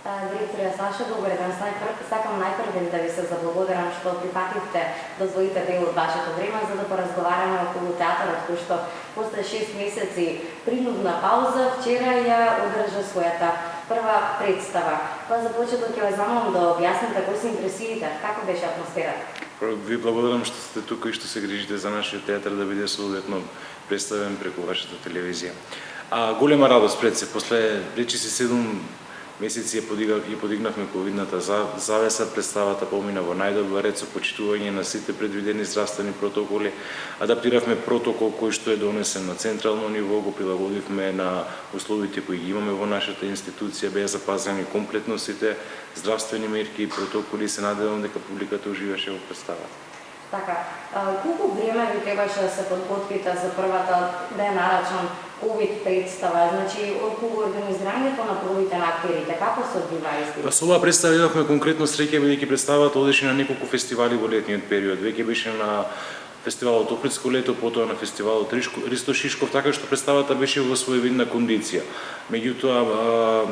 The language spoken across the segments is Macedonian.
Директоре Саша, добар ден. Сакам најпрво да ви се заблагодарам што прифативте да одвоите дел од вашето време за да поразговараме околу театарот кој што после 6 месеци принудна пауза вчера ја одржа својата прва представа. Па за почеток ќе ве замолам да објасните кои се импресиите, како беше атмосферата? Ви благодарам што сте тука и што се грижите за нашиот театар да биде соодветно представен преку вашата телевизија. Голема радост пред се, после речиси 7 месеци ја подигнавме ковидната завеса, представата помина во најдобар ред со почитување на сите предвидени здравствени протоколи, адаптиравме протокол кој што е донесен на централно ниво, го прилагодивме на условите кои ги имаме во нашата институција, беа запазени комплетно сите здравствени мерки и протоколи, се надевам дека публиката уживаше во представата. Така, колку време ви требаше да се подготвите за првата, да ја наречам, ковид представа, значи околу организирањето на пробите на актерите, како се одвива истина? Со оваа представа имавме конкретно среќа бидејќи представата одеше на неколку фестивали во летниот период. Веќе беше на фестивалот Охридско лето, потоа на фестивалот Ристо Шишков, така што представата беше во своевидна кондиција. Меѓутоа,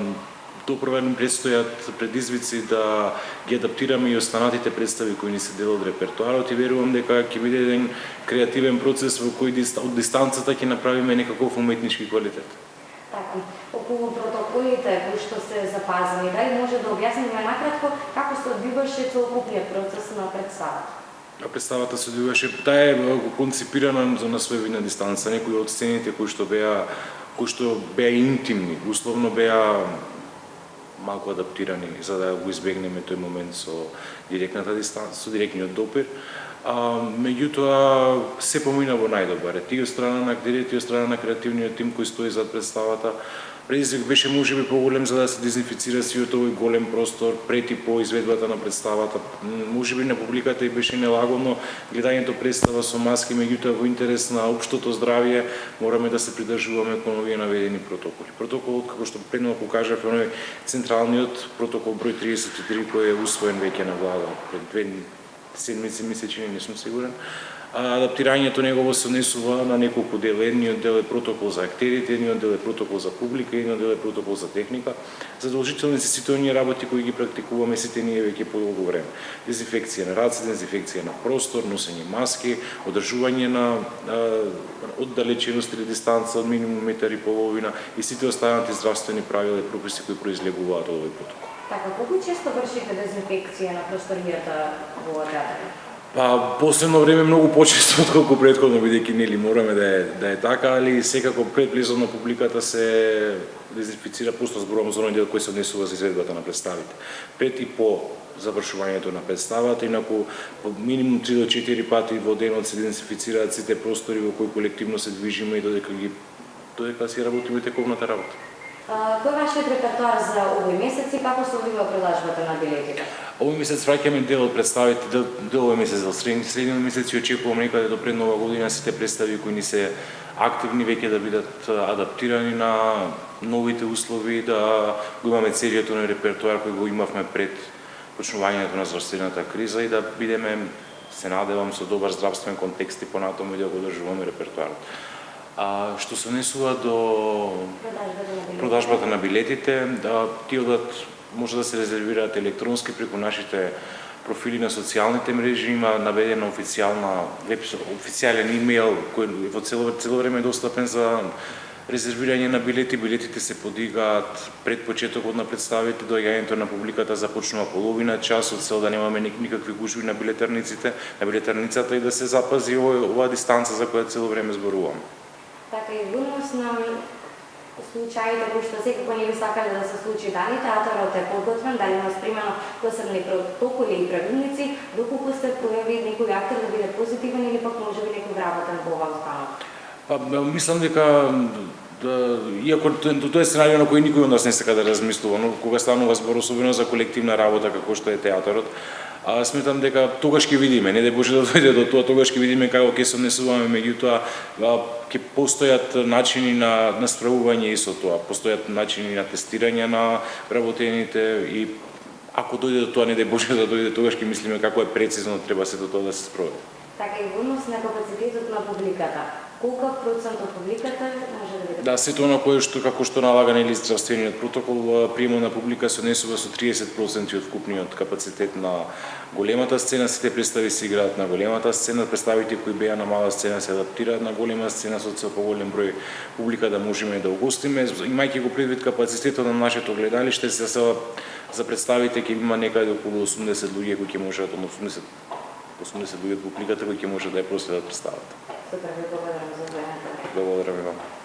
допрва ни предстојат предизвици да ги адаптираме и останатите представи кои ни се дел од репертоарот и верувам дека ќе биде еден креативен процес во кој од дистанцата ќе направиме некаков уметнички квалитет. Така, околу протоколите кои што се запазени, дали може да објасниме накратко како се одвиваше целокупниот процес на представата? Представата се одвиваше, таа е концепирана на своевидна дистанца, некои од сцените кои што беа интимни, условно беа малку адаптирани за да го избегнеме тој момент со директната дистанца, со директниот допир. Меѓутоа се помина во најдобар ред. И од страна на актерите, и од страна на креативниот тим кој стои зад представата. Предизвик беше можеби поголем за да се дезинфицира сиот овој голем простор пред и по изведбата на представата. Можеби на публиката и беше нелагодно гледањето представа со маски, меѓутоа во интерес на општото здравје мораме да се придржуваме кон овие наведени протоколи. Протоколот, како што предно покажав, е оној централниот протокол број 33 кој е усвоен веќе на влада пред 2 седмици, месечини, не сум сигурен. Адаптирањето негово се однесува на неколку дела. Едниот дел е протокол за актерите, едниот дел е протокол за публика, едниот дел е протокол за техника. Задолжителни се сите оние работи кои ги практикуваме сите ние веќе по долго време. Дезинфекција на раце, дезинфекција на простор, носење маски, одржување на оддалеченост или дистанца од минимум метар и половина и сите останати здравствени правила и прописи кои произлегуваат од овој протокол. Така, колку често вршите дезинфекција на просторијата во театарот? Последно време многу почесто отколку претходно, бидејќи нели мораме да е така, али секако пред влезот на публиката се дезинфицира, просто зборувам за оној дел кој се однесува за изведбата на представите. Пред и по завршувањето на представата, инаку минимум 3 до 4 пати во денот се дезинфицираат сите простори во кои колективно се движиме и додека си работиме тековната работа. Кој е вашиот репертоар за овој месец и како се одвива продажбата на билетите? Овој месец враќаме дел од представите, дел овој месец за средни месеци очекувам некаде до пред Нова година сите представи кои ни се активни веќе да бидат адаптирани на новите услови, да го имаме целиот оној репертоар кој го имавме пред почнувањето на здравствената криза и да бидеме, се надевам, со добар здравствен контекст и понатаму и да го одржуваме репертоарот. Што се однесува до продажбата на билетите, тие може да се резервираат електронски преку нашите профили на социјалните мрежи, има наведена официјален имејл кој во цело време е достапен за резервирање на билети. Билетите се подигаат пред почетокот на представите, доаѓањето на публиката започнува половина час, од цел да немаме никакви гужви на билетарницата и да се запази оваа дистанца за која цело време зборувам. Така и во однос на случаите кои што секако не би сакале да се случи, дали театарот е подготвен, дали има спремено посебни протоколи и правилници, доколку се пројави некој актер да биде позитивен или пак може би некој вработен во оваа установа? Мислам дека иако тоа е сценарио на кој никој од нас не сака да размислува, но кога станува збор особено за колективна работа како што е театарот, сметам дека тогаш ќе видиме, не да Боже да дојде до тоа, тогаш ќе видиме како ќе се однесуваме, меѓутоа ќе постојат начини на справување и со тоа, постојат начини на тестирање на вработените и ако дојде до тоа, не да Боже да дојде, тогаш ќе мислиме како е прецизно треба сето тоа да се спроведе. Така и во однос на капацитетот на публиката. Колку процент од публиката може да биде? Да, сето оно кое што како што налага нели здравствениот протокол, приемна публика се однесува со 30% од вкупниот капацитет на големата сцена, сите представи се играат на големата сцена, представите кои беа на мала сцена се адаптираат на голема сцена со цел поголем број публика да можеме да угостиме. Имајќи го предвид капацитетот на нашето гледалиште, за представите ќе има некаде околу 80 луѓе кои ќе можат, 80 луѓе од публиката кои ќе можат да ја проследат представата. Супер, ви благодарам за времето. Благодарам и вам.